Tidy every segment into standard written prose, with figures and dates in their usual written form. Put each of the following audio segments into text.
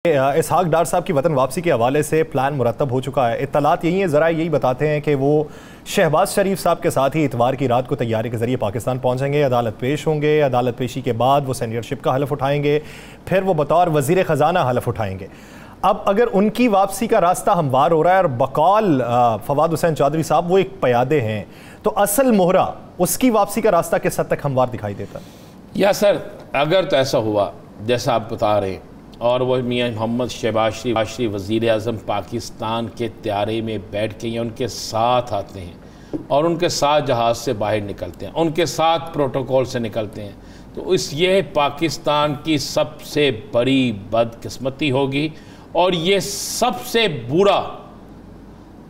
इसहाक डार साहब की वतन वापसी के हवाले से प्लान मुरतब हो चुका है। इत्तलात यही है, ज़रा यही बताते हैं कि वो शहबाज शरीफ साहब के साथ ही इतवार की रात को तैयारी के जरिए पाकिस्तान पहुंचेंगे, अदालत पेश होंगे, अदालत पेशी के बाद वो सीनियरशिप का हलफ उठाएंगे, फिर वो बतौर वज़ीर ख़जाना हलफ उठाएंगे। अब अगर उनकी वापसी का रास्ता हमवार हो रहा है और बकौल फवाद हुसैन चौधरी साहब वो एक प्यादे हैं, तो असल मोहरा उसकी वापसी का रास्ता किस हद तक हमवार दिखाई देता है? या सर, अगर तो ऐसा हुआ जैसा आप बता रहे हैं और वो मियाँ मोहम्मद शहबाज शरीफ वज़ीर आज़म पाकिस्तान के त्यारे में बैठ के या उनके साथ आते हैं और उनके साथ जहाज़ से बाहर निकलते हैं, उनके साथ प्रोटोकॉल से निकलते हैं, तो ये पाकिस्तान की सबसे बड़ी बदकिस्मती होगी और ये सबसे बुरा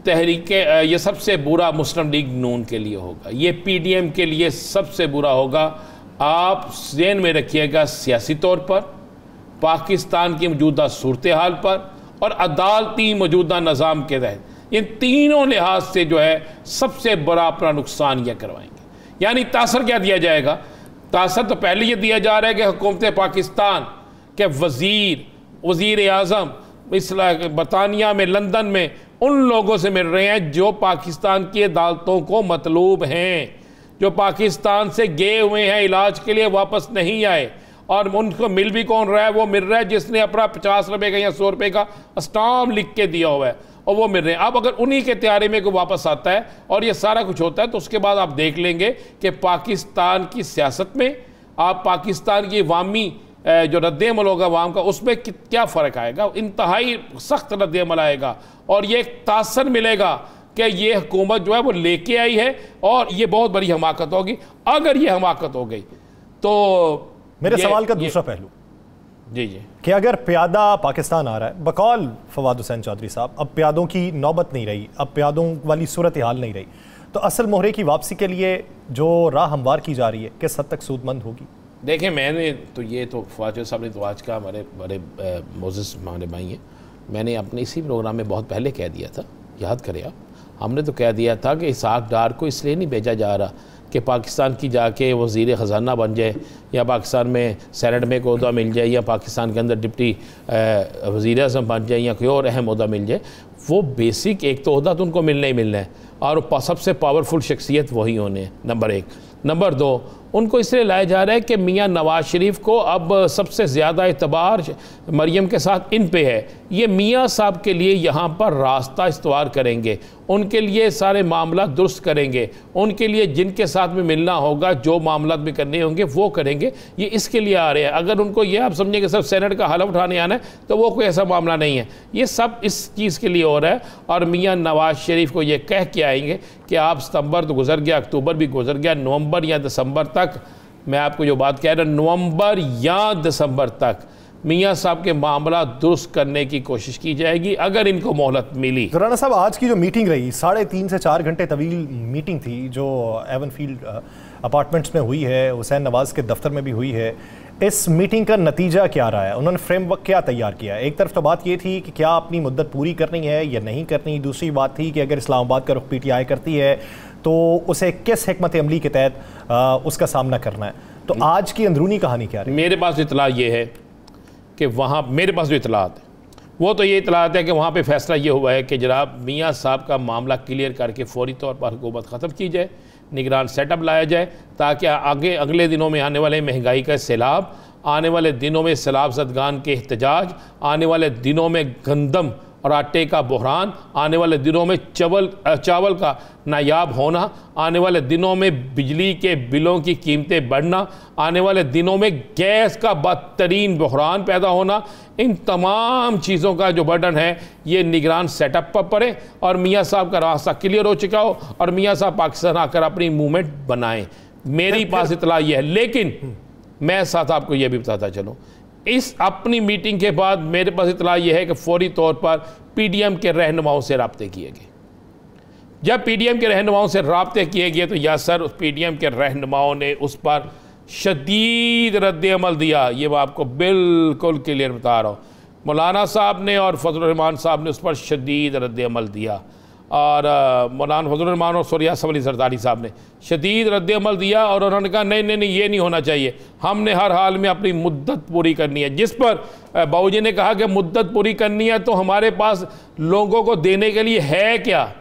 ये सबसे बुरा मुस्लिम लीग नून के लिए होगा, ये PDM के लिए सबसे बुरा होगा। आप ज़हन में रखिएगा, सियासी तौर पर, पाकिस्तान की मौजूदा सूरत हाल पर और अदालती मौजूदा निज़ाम के तहत इन तीनों लिहाज से जो है सबसे बड़ा अपना नुकसान यह करवाएंगे। यानी तासर क्या दिया जाएगा? तासर तो पहले ये दिया जा रहा है कि हुकूमत पाकिस्तान के वज़ीर आज़म इस बरतानिया में, लंदन में उन लोगों से मिल रहे हैं जो पाकिस्तान की अदालतों को मतलूब हैं, जो पाकिस्तान से गए हुए हैं इलाज के लिए, वापस नहीं आए। और उनको मिल भी कौन रहा है? वो मिल रहा है जिसने अपना 50 रुपये का या 100 रुपये का स्टाम्प लिख के दिया हुआ है और वो मिल रहे हैं। अब अगर उन्हीं के त्यारे में कोई वापस आता है और ये सारा कुछ होता है तो उसके बाद आप देख लेंगे कि पाकिस्तान की सियासत में, आप पाकिस्तान की अवामी जो रद्द-ए-अमल होगा अवाम का, उसमें क्या फ़र्क आएगा? इंतहाई सख्त रद्द-ए-अमल आएगा और ये एक तासर मिलेगा कि ये हुकूमत जो है वो लेके आई है और ये बहुत बड़ी हमाकत होगी। अगर ये हमाकत हो गई तो मेरे सवाल का दूसरा पहलू जी कि अगर प्यादा पाकिस्तान आ रहा है बकौल फवाद हुसैन चौधरी साहब, अब प्यादों की नौबत नहीं रही, अब प्यादों वाली सूरत हाल नहीं रही, तो असल मोहरे की वापसी के लिए जो राह हमवार की जा रही है किस हद तक सूदमंद होगी? देखें, मैंने तो ये तो फवाद साहब ने तो आज का हमारे बड़े मोजिस हमारे भाई हैं, मैंने अपने इसी प्रोग्राम में बहुत पहले कह दिया था, याद करें आप, हमने तो कह दिया था कि इसहाक डार को इसलिए नहीं भेजा जा रहा कि पाकिस्तान की जाके वज़ीर ख़जाना बन जाए या पाकिस्तान में सेनेट में कोई ओहदा मिल जाए या पाकिस्तान के अंदर डिप्टी वज़ीर आज़म बन जाए या कोई और अहम ओहदा मिल जाए। वो बेसिक एक तो ओहदा तो उनको मिलना ही मिलना है और सबसे पावरफुल शख्सियत वही होने हैं, नंबर 1। नंबर 2, उनको इसलिए लाया जा रहा है कि मियाँ नवाज शरीफ को अब सबसे ज़्यादा एतबार मरियम के साथ इन पे है। ये मियाँ साहब के लिए यहाँ पर रास्ता इस्तवार करेंगे, उनके लिए सारे मामला दुरुस्त करेंगे, उनके लिए जिनके साथ में मिलना होगा, जो मामला भी करने होंगे वो करेंगे। ये इसके लिए आ रहे हैं। अगर उनको ये आप समझें कि सब सेनेट का हलफ उठाने आना है तो वो कोई ऐसा मामला नहीं है, ये सब इस चीज़ के लिए हो रहा है। और मियाँ नवाज शरीफ को ये कह के आएंगे कि आप सितंबर तो गुजर गया, अक्टूबर भी गुजर गया, नवंबर या दिसंबर तक, मैं आपको जो बात कह रहा हूँ, नवंबर या दिसंबर तक मियाँ साहब के मामला दुरुस्त करने की कोशिश की जाएगी अगर इनको मोहलत मिली। राना साहब, आज की जो मीटिंग रही 3.5 से 4 घंटे तवील मीटिंग थी जो एवन फील्ड अपार्टमेंट्स में हुई है, हुसैन नवाज के दफ्तर में भी हुई है, इस मीटिंग का नतीजा क्या रहा है? उन्होंने फ्रेमवर्क क्या तैयार किया है? एक तरफ तो बात ये थी कि क्या अपनी मुद्दत पूरी करनी है या नहीं करनी, दूसरी बात थी कि अगर इस्लामाबाद का रुख PTI करती है तो उसे किस हिकमत अमली के तहत उसका सामना करना है। तो आज की अंदरूनी कहानी क्या रही? मेरे पास इतला ये है कि वहाँ, मेरे पास जो इतलात है वो तो ये इतलात है कि वहाँ पे फैसला ये हुआ है कि जनाब मियाँ साहब का मामला क्लियर करके फौरी तौर पर हुकूमत ख़त्म की जाए, निगरान सेटअप लाया जाए ताकि अगले दिनों में आने वाले महंगाई का सैलाब, आने वाले दिनों में सैलाब ज़दगान के एहतजाज, आने वाले दिनों में गंदम और आटे का बहरान, आने वाले दिनों में चावल का नायाब होना, आने वाले दिनों में बिजली के बिलों की कीमतें बढ़ना, आने वाले दिनों में गैस का बदतरीन बहरान पैदा होना, इन तमाम चीज़ों का जो बर्डन है ये निगरान सेटअप पर पड़े और मियाँ साहब का रास्ता क्लियर हो चुका हो और मियाँ साहब पाकिस्तान आकर अपनी मूवमेंट बनाएं। मेरी पास इतला ये है। लेकिन मैं साथ आपको ये भी बताता चलूँ, इस अपनी मीटिंग के बाद मेरे पास इतला यह है कि फौरी तौर पर PDM के रहनुमाओं से राब्ते किए गए। जब PDM के रहनुमाओं से राब्ते किए गए तो या सर उस PDM के रहनुमाओं ने उस पर शदीद रद्द-ए-अमल दिया। ये मैं आपको बिल्कुल क्लियर बता रहा हूँ, मौलाना साहब ने और फजल रहमान साहब ने उस पर शदीद रद्द-ए-अमल दिया और मौलाना फजलुर रहमान और सौर यासम अली जरदारी साहब ने शदीद रद्द-ए-अमल दिया और उन्होंने कहा नहीं नहीं नहीं, ये नहीं होना चाहिए, हमने हर हाल में अपनी मुद्दत पूरी करनी है। जिस पर बाबूजी ने कहा कि मुद्दत पूरी करनी है तो हमारे पास लोगों को देने के लिए है क्या,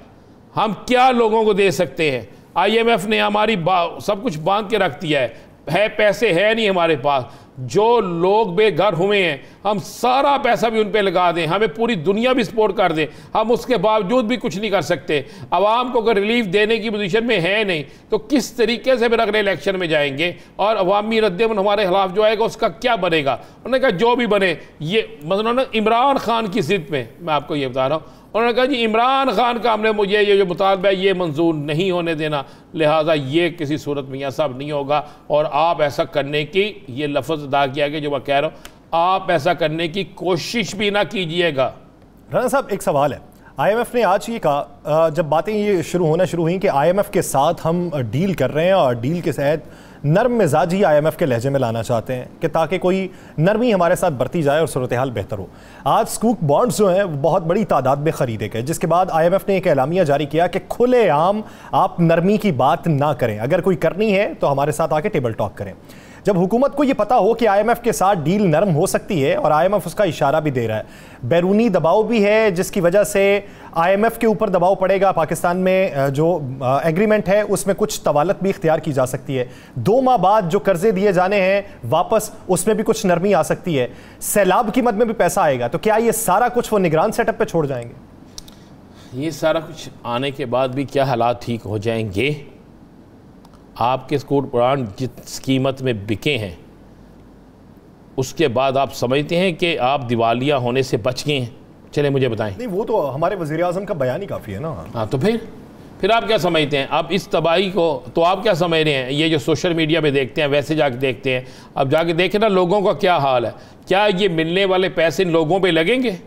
हम क्या लोगों को दे सकते हैं। IMF ने हमारी सब कुछ बांध के रख दिया है, पैसे है नहीं हमारे पास। जो लोग बेघर हुए हैं हम सारा पैसा भी उन पे लगा दें, हमें पूरी दुनिया भी सपोर्ट कर दे, हम उसके बावजूद भी कुछ नहीं कर सकते। आवाम को अगर रिलीफ देने की पोजीशन में है नहीं तो किस तरीके से फिर अगले इलेक्शन में जाएंगे और अवामी रद्द-ए-अमल हमारे खिलाफ जो आएगा उसका क्या बनेगा। उन्होंने कहा जो भी बने, ये मतलब इमरान खान की जिद में मैं आपको ये बता रहा हूँ, उन्होंने कहा जी इमरान खान का हमने मुझे ये जो मुतालबा है ये मंजूर नहीं होने देना, लिहाजा ये किसी सूरत मियाँ साहब नहीं होगा। और आप ऐसा करने की, ये लफ्ज़ अदा किया कि जो मैं कह रहा हूँ, आप ऐसा करने की कोशिश भी ना कीजिएगा। राना साहब एक सवाल है, IMF ने आज ये कहा, जब बातें ये शुरू हुई कि IMF के साथ हम डील कर रहे हैं और डील के तहत नर्म मिजाजी IMF के लहजे में लाना चाहते हैं कि ताकि कोई नरमी हमारे साथ बरती जाए और सूरत हाल बेहतर हो। आज स्कूक बॉन्ड्स जो हैं बहुत बड़ी तादाद में ख़रीदे गए, जिसके बाद IMF ने एक एलामिया जारी किया कि खुलेआम आप नरमी की बात ना करें, अगर कोई करनी है तो हमारे साथ आके टेबल टॉक करें। जब हुकूमत को ये पता हो कि IMF के साथ डील नरम हो सकती है और IMF उसका इशारा भी दे रहा है, बैरूनी दबाव भी है जिसकी वजह से IMF के ऊपर दबाव पड़ेगा, पाकिस्तान में जो एग्रीमेंट है उसमें कुछ तवालत भी इख्तियार की जा सकती है, 2 माह बाद जो कर्जे दिए जाने हैं वापस उसमें भी कुछ नरमी आ सकती है, सैलाब की मद में भी पैसा आएगा, तो क्या ये सारा कुछ वो निगरान सेटअप पे छोड़ जाएंगे? ये सारा कुछ आने के बाद भी क्या हालात ठीक हो जाएंगे? आपके स्कूट बॉन्ड जिस कीमत में बिके हैं उसके बाद आप समझते हैं कि आप दिवालिया होने से बच गए हैं? चले मुझे बताएं। नहीं, वो तो हमारे वज़ीर आज़म का बयान ही काफ़ी है ना। हाँ, तो फिर आप क्या समझते हैं? अब इस तबाही को तो आप क्या समझ रहे हैं? ये जो सोशल मीडिया पे देखते हैं वैसे जाके देखते हैं, अब जाके देखें ना लोगों का क्या हाल है। क्या ये मिलने वाले पैसे इन लोगों पे लगेंगे?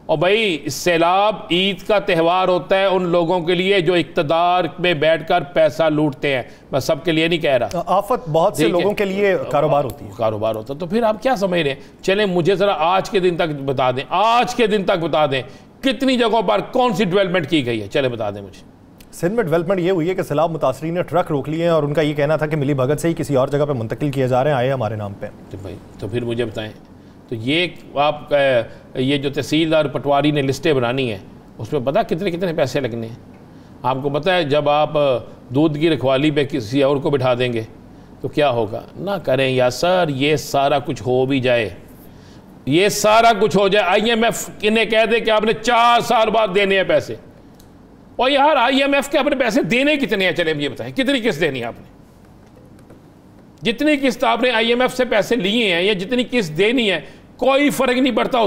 और भाई सैलाब ईद का त्यौहार होता है उन लोगों के लिए जो इक़्तिदार में बैठकर पैसा लूटते हैं, मैं सबके लिए नहीं कह रहा। आफत बहुत से लोगों के लिए कारोबार होती है, कारोबार होता है। तो फिर आप क्या समझ रहे हैं? चलें मुझे ज़रा आज के दिन तक बता दें, आज के दिन तक बता दें कितनी जगहों पर कौन सी डेवलपमेंट की गई है, चले बता दें मुझे। सिंध में डेवलपमेंट ये हुई है कि सैलाब मुतासरीन ने ट्रक रोक लिए हैं और उनका ये कहना था कि मिली भगत से ही किसी और जगह पर मुंतकिल किए जा रहे हैं, आए हमारे नाम पर। तो भाई तो फिर मुझे बताएं, तो ये आप ये जो तहसीलदार पटवारी ने लिस्टें बनानी है उसमें पता कितने कितने पैसे लगने हैं? आपको पता है जब आप दूध की रखवाली पे किसी और को बिठा देंगे तो क्या होगा? ना करें या सर, ये सारा कुछ हो भी जाए, ये सारा कुछ हो जाए, IMF इन्हें कह दे कि आपने 4 साल बाद देने हैं पैसे, और यार IMF के अपने पैसे देने कितने हैं? चले मुझे बताएं कितनी किस्त देनी है आपने? जितनी किस्त आपने IMF से पैसे लिए हैं या जितनी किस्त देनी है कोई फर्क नहीं पड़ता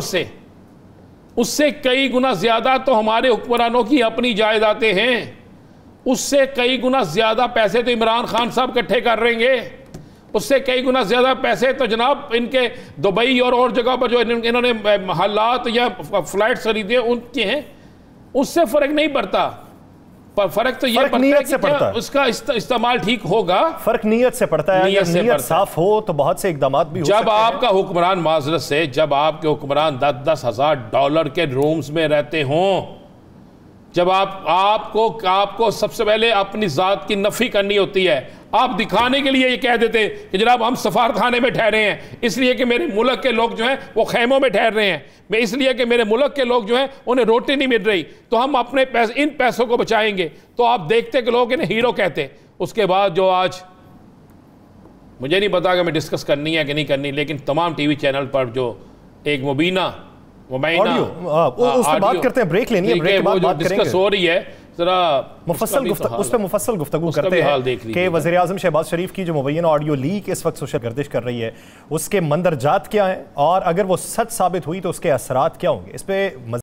उससे कई गुना ज्यादा तो हमारे हुक्मरानों की अपनी जायदादें हैं, उससे कई गुना ज्यादा पैसे तो इमरान खान साहब इकट्ठे कर रहेंगे, उससे कई गुना ज्यादा पैसे तो जनाब इनके दुबई और जगह पर जो इन्होंने हालात या फ्लाइट खरीदे उनके हैं, उससे फर्क नहीं पड़ता। पर फर्क तो ये पड़ता है कि उसका इस्तेमाल ठीक होगा। फर्क नीयत से पड़ता है, नीयत साफ हो तो बहुत से इकदाम भी हो सकते हैं। जब आपका हुक्मरान माजरत से जब आपके हुक्मरान $10,000 के रूम्स में रहते हों, जब आपको सबसे पहले अपनी जात की नफी करनी होती है, आप दिखाने के लिए ये कह देते कि जनाब हम सफारतखाने में ठहरे हैं इसलिए कि मेरे मुल्क के लोग जो हैं वो खैमों में ठहर रहे हैं, मैं इसलिए कि मेरे मुल्क के लोग जो हैं उन्हें रोटी नहीं मिल रही तो हम अपने पैसे इन पैसों को बचाएंगे, तो आप देखते कि लोग इन्हें हीरो कहते। उसके बाद जो आज मुझे नहीं पता कि मैं डिस्कस करनी है कि नहीं करनी, लेकिन तमाम TV चैनल पर जो एक मुबीना उस पर बात करते हैं, ब्रेक लेनी है, ब्रेक के बाद बात करेंगे। डिस्कस हो रही है, जरा उस पर मुफस्सल गुफ्तगू करते हैं कि वज़ीर आज़म शहबाज शरीफ की जो मुबैना ऑडियो लीक इस वक्त सोशल गर्दिश कर रही है उसके मंदरजात क्या हैं और अगर वो सच साबित हुई तो उसके असरात क्या होंगे, इस पर